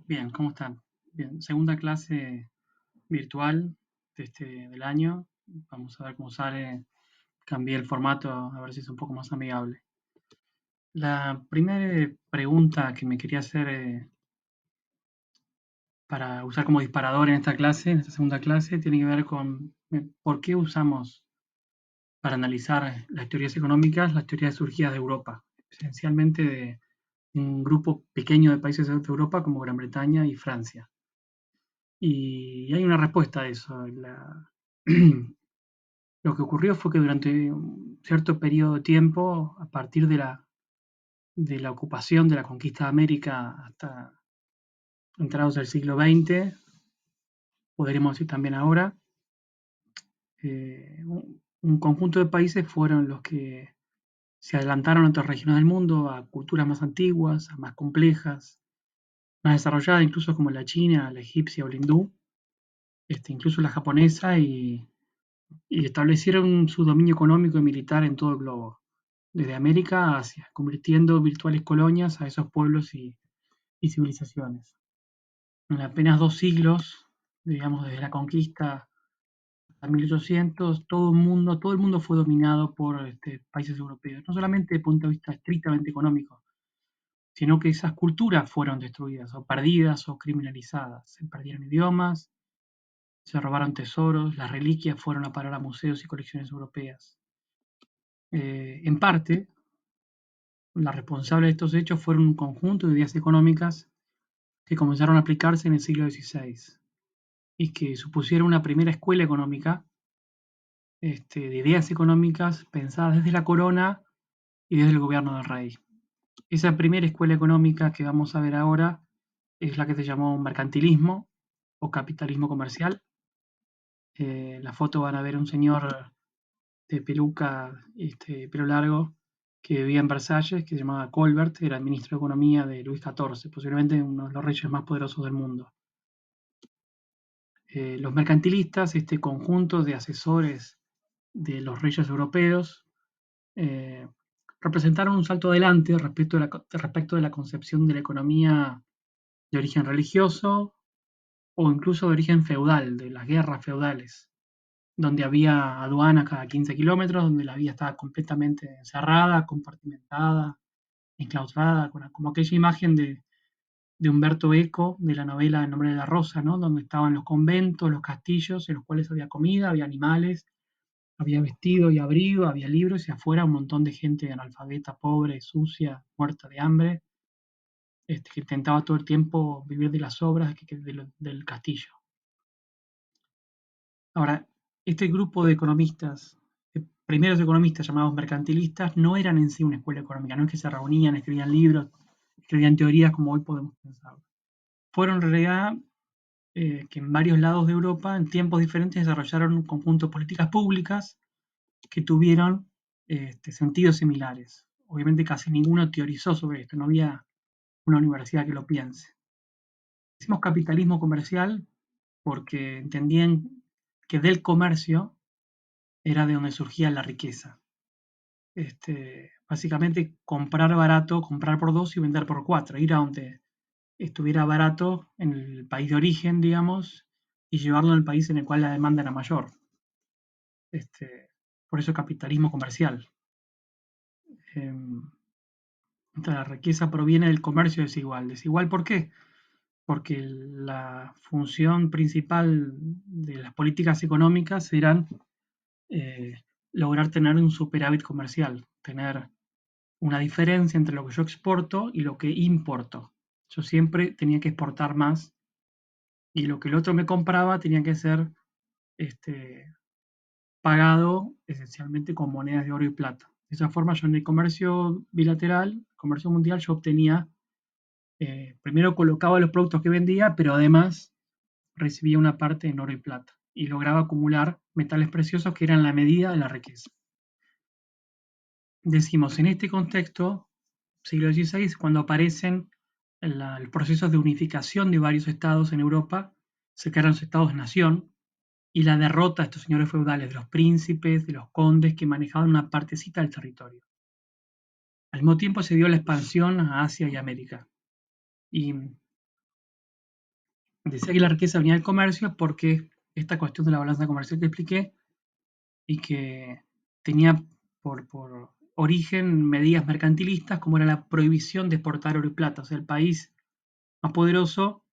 Bien, ¿cómo están? Bien, segunda clase virtual del año. Vamos a ver cómo sale. Cambié el formato a ver si es un poco más amigable. La primera pregunta que me quería hacer para usar como disparador en esta clase, en esta segunda clase, tiene que ver con por qué usamos para analizar las teorías económicas, las teorías surgidas de Europa, esencialmente de un grupo pequeño de países de Europa como Gran Bretaña y Francia. Y hay una respuesta a eso. Lo que ocurrió fue que durante un cierto periodo de tiempo, a partir de la ocupación, de la conquista de América hasta entrados del siglo XX, podríamos decir también ahora, un conjunto de países fueron los que se adelantaron a otras regiones del mundo, a culturas más antiguas, a más complejas, más desarrolladas, incluso como la china, la egipcia o la hindú, incluso la japonesa, y establecieron su dominio económico y militar en todo el globo, desde América a Asia, convirtiendo virtuales colonias a esos pueblos y civilizaciones. En apenas 2 siglos, digamos desde la conquista a 1800, todo el mundo fue dominado por países europeos, no solamente desde el punto de vista estrictamente económico, sino que esas culturas fueron destruidas o perdidas o criminalizadas. Se perdieron idiomas, se robaron tesoros, las reliquias fueron a parar a museos y colecciones europeas. En parte, las responsables de estos hechos fueron un conjunto de ideas económicas que comenzaron a aplicarse en el siglo XVI y que supusieron una primera escuela económica, de ideas económicas pensadas desde la corona y desde el gobierno del rey. Esa primera escuela económica que vamos a ver ahora es la que se llamó mercantilismo o capitalismo comercial. En la foto van a ver un señor de peluca, pelo largo, que vivía en Versalles, que se llamaba Colbert, era el ministro de Economía de Luis XIV, posiblemente uno de los reyes más poderosos del mundo. Los mercantilistas, este conjunto de asesores de los reyes europeos, eh, representaron un salto adelante respecto de la concepción de la economía de origen religioso o incluso de origen feudal, de las guerras feudales, donde había aduanas cada 15 kilómetros, donde la vía estaba completamente encerrada, compartimentada, enclaustrada, como aquella imagen de Humberto Eco, de la novela El nombre de la rosa, ¿no? Donde estaban los conventos, los castillos, en los cuales había comida, había animales, había vestido y abrigo, había libros, y afuera un montón de gente analfabeta, pobre, sucia, muerta de hambre, que intentaba todo el tiempo vivir de las obras del castillo. Ahora, este grupo de economistas, de primeros economistas llamados mercantilistas, no eran en sí una escuela económica, no es que se reunían, escribían libros, escribían teorías como hoy podemos pensar. Fueron en realidad que en varios lados de Europa, en tiempos diferentes, desarrollaron un conjunto de políticas públicas que tuvieron sentidos similares. Obviamente casi ninguno teorizó sobre esto, no había una universidad que lo piense. Decimos capitalismo comercial porque entendían que del comercio era de donde surgía la riqueza. Básicamente comprar barato, comprar por 2 y vender por 4, ir a donde estuviera barato en el país de origen, digamos, y llevarlo al país en el cual la demanda era mayor. Por eso capitalismo comercial. La riqueza proviene del comercio desigual. ¿Desigual por qué? Porque la función principal de las políticas económicas eran lograr tener un superávit comercial, tener una diferencia entre lo que yo exporto y lo que importo. Yo siempre tenía que exportar más y lo que el otro me compraba tenía que ser pagado esencialmente con monedas de oro y plata. De esa forma yo en el comercio bilateral, comercio mundial, yo obtenía, primero colocaba los productos que vendía, pero además recibía una parte en oro y plata y lograba acumular metales preciosos que eran la medida de la riqueza. Decimos, en este contexto, siglo XVI, cuando aparecen los procesos de unificación de varios estados en Europa, se crearon los estados-nación, y la derrota de estos señores feudales, de los príncipes, de los condes que manejaban una partecita del territorio. Al mismo tiempo se dio la expansión a Asia y América. Y Decía que la riqueza venía del comercio porque esta cuestión de la balanza comercial que expliqué y que tenía por origen medidas mercantilistas como era la prohibición de exportar oro y plata. O sea, el país más poderoso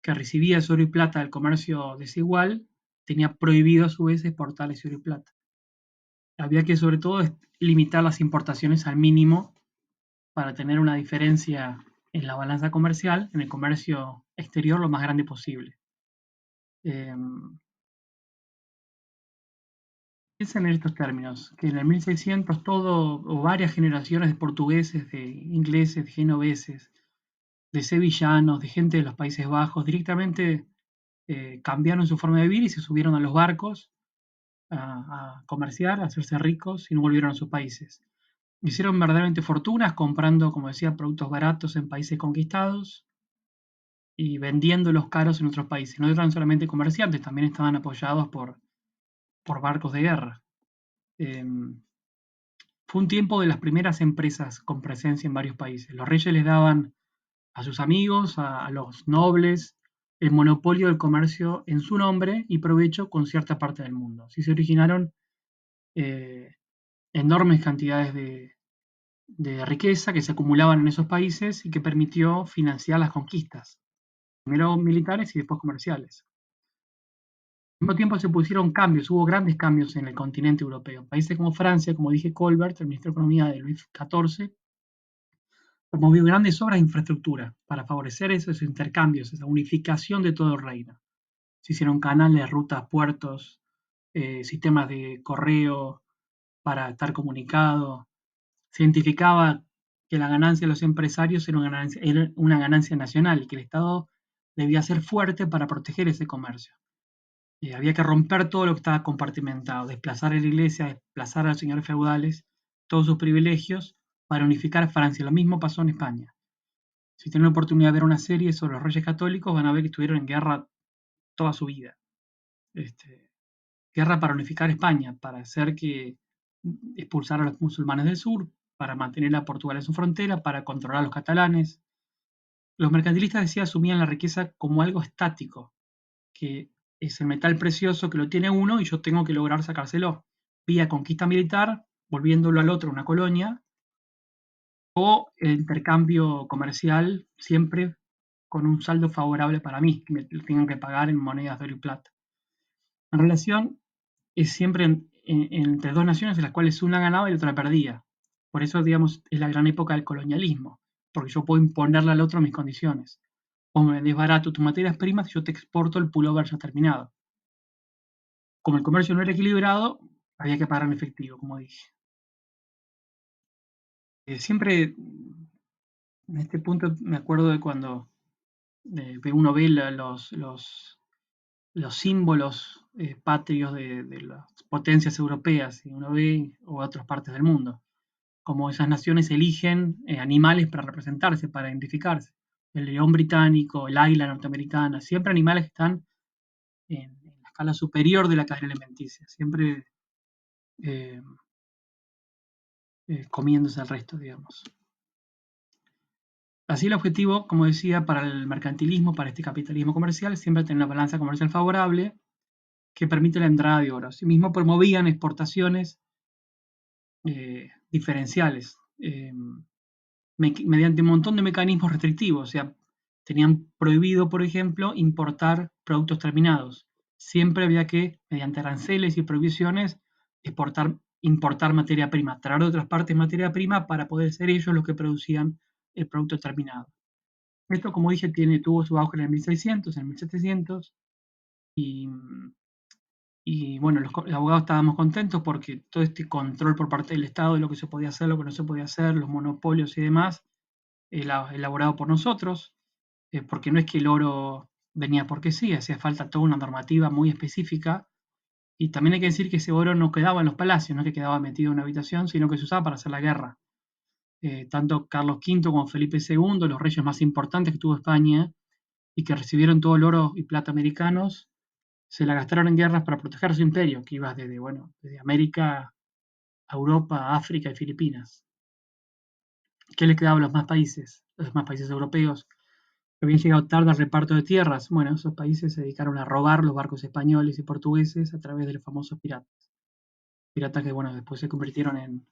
que recibía ese oro y plata del comercio desigual tenía prohibido a su vez exportar ese oro y plata. Había que sobre todo limitar las importaciones al mínimo para tener una diferencia en la balanza comercial, en el comercio exterior, lo más grande posible. Eh, Piensen en estos términos, que en el 1600 todo, o varias generaciones de portugueses, de ingleses, de genoveses, de sevillanos, de gente de los Países Bajos, directamente cambiaron su forma de vivir y se subieron a los barcos a comerciar, a hacerse ricos y no volvieron a sus países. Hicieron verdaderamente fortunas comprando, como decía, productos baratos en países conquistados y vendiéndolos caros en otros países. No eran solamente comerciantes, también estaban apoyados por barcos de guerra. Eh, Fue un tiempo de las primeras empresas con presencia en varios países. Los reyes les daban a sus amigos, a los nobles, el monopolio del comercio en su nombre y provecho con cierta parte del mundo. Así se originaron eh, enormes cantidades de riqueza que se acumulaban en esos países y que permitió financiar las conquistas, primero militares y después comerciales. Al mismo tiempo se pusieron cambios, hubo grandes cambios en el continente europeo. Países como Francia, como dije Colbert, el ministro de Economía de Luis XIV, promovió grandes obras de infraestructura para favorecer esos intercambios, esa unificación de todo el reino. Se hicieron canales, rutas, puertos, sistemas de correo para estar comunicado. Se identificaba que la ganancia de los empresarios era una ganancia nacional y que el Estado debía ser fuerte para proteger ese comercio. Había que romper todo lo que estaba compartimentado, desplazar a la iglesia, desplazar a los señores feudales, todos sus privilegios, para unificar Francia. Lo mismo pasó en España. Si tienen la oportunidad de ver una serie sobre los reyes católicos, van a ver que estuvieron en guerra toda su vida. Este, Guerra para unificar España, para hacer que expulsar a los musulmanes del sur, para mantener a Portugal en su frontera, para controlar a los catalanes. Los mercantilistas decían asumían la riqueza como algo estático, que es el metal precioso que lo tiene uno y yo tengo que lograr sacárselo vía conquista militar, volviéndolo al otro una colonia, o el intercambio comercial siempre con un saldo favorable para mí, que me tengan que pagar en monedas de oro y plata. La relación es siempre entre dos naciones en las cuales una ganaba y la otra perdía. Por eso, digamos, es la gran época del colonialismo, porque yo puedo imponerle al otro mis condiciones. O me desbarato tus materias primas y yo te exporto el pullover ya terminado. Como el comercio no era equilibrado, había que pagar en efectivo, como dije. Siempre, en este punto, me acuerdo de cuando uno ve los símbolos patrios de las potencias europeas, y uno ve, o otras partes del mundo, como esas naciones eligen animales para representarse, para identificarse. El león británico, el águila norteamericana, siempre animales que están en la escala superior de la cadena alimenticia, siempre eh, comiéndose al resto, digamos. Así el objetivo, como decía, para el mercantilismo, para este capitalismo comercial, es siempre tener una balanza comercial favorable que permite la entrada de oro. Asimismo, promovían exportaciones diferenciales mediante un montón de mecanismos restrictivos. O sea, tenían prohibido, por ejemplo, importar productos terminados. Siempre había que, mediante aranceles y prohibiciones, importar materia prima, traer de otras partes materia prima para poder ser ellos los que producían el producto terminado. Esto, como dije, tuvo su auge en el 1600, en el 1700, y, y bueno, los abogados estábamos contentos porque todo este control por parte del Estado de lo que se podía hacer, lo que no se podía hacer, los monopolios y demás, elaborado por nosotros, porque no es que el oro venía porque sí, hacía falta toda una normativa muy específica. Y también hay que decir que ese oro no quedaba en los palacios, no es que quedaba metido en una habitación, sino que se usaba para hacer la guerra. Tanto Carlos V como Felipe II, los reyes más importantes que tuvo España y que recibieron todo el oro y plata americanos, se la gastaron en guerras para proteger su imperio, que iba desde, bueno, desde América a Europa, África y Filipinas. ¿Qué le quedaba a los más países europeos? habían llegado tarde al reparto de tierras. Bueno, esos países se dedicaron a robar los barcos españoles y portugueses a través de los famosos piratas. Piratas que, bueno, después se convirtieron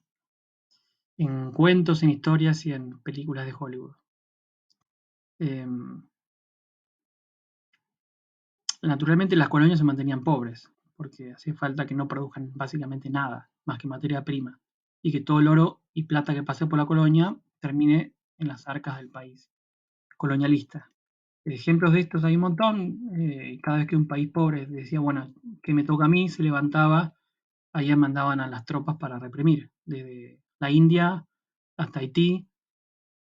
en cuentos, en historias y en películas de Hollywood. Eh, Naturalmente las colonias se mantenían pobres, porque hacía falta que no produzcan básicamente nada más que materia prima, y que todo el oro y plata que pase por la colonia termine en las arcas del país colonialista. Ejemplos de estos hay un montón. Cada vez que un país pobre decía, bueno, que me toca a mí, se levantaba, allá mandaban a las tropas para reprimir, desde la India hasta Haití,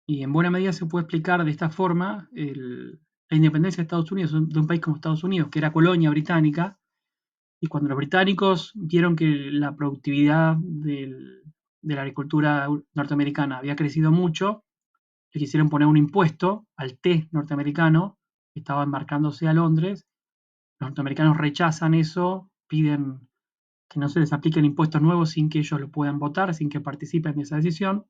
y en buena medida se puede explicar de esta forma la independencia de Estados Unidos, de un país como Estados Unidos, que era colonia británica, y cuando los británicos vieron que la productividad de la agricultura norteamericana había crecido mucho, le quisieron poner un impuesto al té norteamericano, que estaba embarcándose a Londres. Los norteamericanos rechazan eso, piden que no se les apliquen impuestos nuevos sin que ellos lo puedan votar, sin que participen de esa decisión.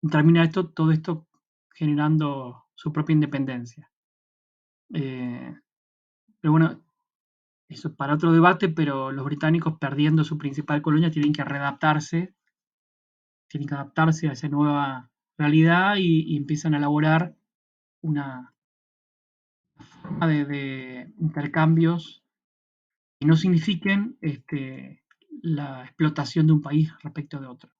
Y termina todo esto generando su propia independencia. Eh, pero bueno, eso es para otro debate, pero los británicos, perdiendo su principal colonia, tienen que adaptarse a esa nueva realidad y empiezan a elaborar una forma de intercambios que no signifiquen la explotación de un país respecto de otro.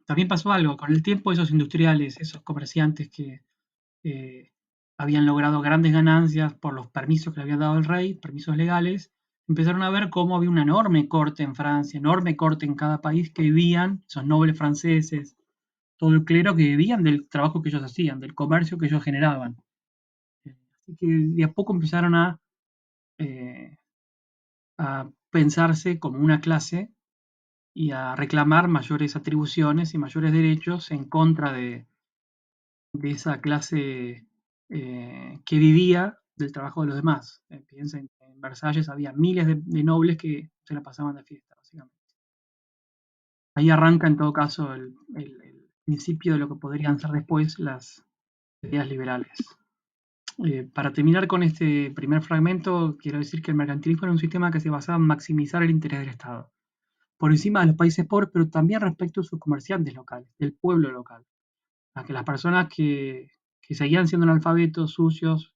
También pasó algo, con el tiempo esos industriales, esos comerciantes que eh, habían logrado grandes ganancias por los permisos que le había dado el rey, permisos legales, empezaron a ver cómo había una enorme corte en Francia, enorme corte en cada país que vivían, esos nobles franceses, todo el clero que vivían del trabajo que ellos hacían, del comercio que ellos generaban. Así que de a poco empezaron eh, a pensarse como una clase y a reclamar mayores atribuciones y mayores derechos en contra de esa clase que vivía del trabajo de los demás. Piensen que en Versalles había miles de nobles que se la pasaban de fiesta, básicamente. Ahí arranca en todo caso el principio de lo que podrían ser después las ideas liberales. Para terminar con este primer fragmento, quiero decir que el mercantilismo era un sistema que se basaba en maximizar el interés del Estado, por encima de los países pobres, pero también respecto a sus comerciantes locales, del pueblo local, a que las personas que seguían siendo analfabetos, sucios,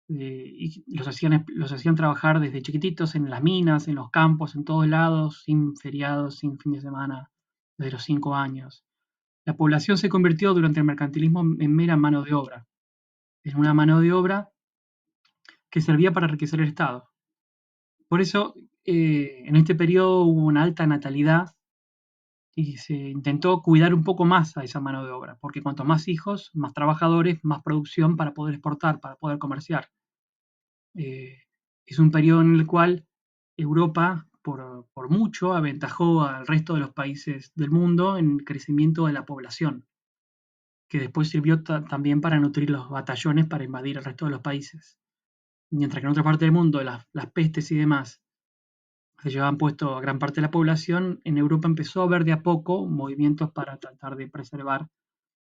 y los hacían trabajar desde chiquititos en las minas, en los campos, en todos lados, sin feriados, sin fin de semana, desde los 5 años. La población se convirtió durante el mercantilismo en mera mano de obra, en una mano de obra que servía para enriquecer el Estado. Por eso, en este periodo hubo una alta natalidad y se intentó cuidar un poco más a esa mano de obra, porque cuanto más hijos, más trabajadores, más producción para poder exportar, para poder comerciar. Eh, es un periodo en el cual Europa, por mucho, aventajó al resto de los países del mundo en el crecimiento de la población, que después sirvió también para nutrir los batallones para invadir el resto de los países. Mientras que en otra parte del mundo las pestes y demás se llevaban puesto a gran parte de la población, en Europa empezó a haber de a poco movimientos para tratar de preservar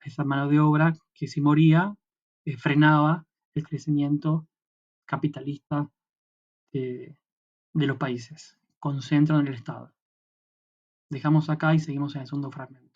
esa mano de obra que si moría frenaba el crecimiento capitalista de, de los países, concentran en el Estado. Dejamos acá y seguimos en el segundo fragmento.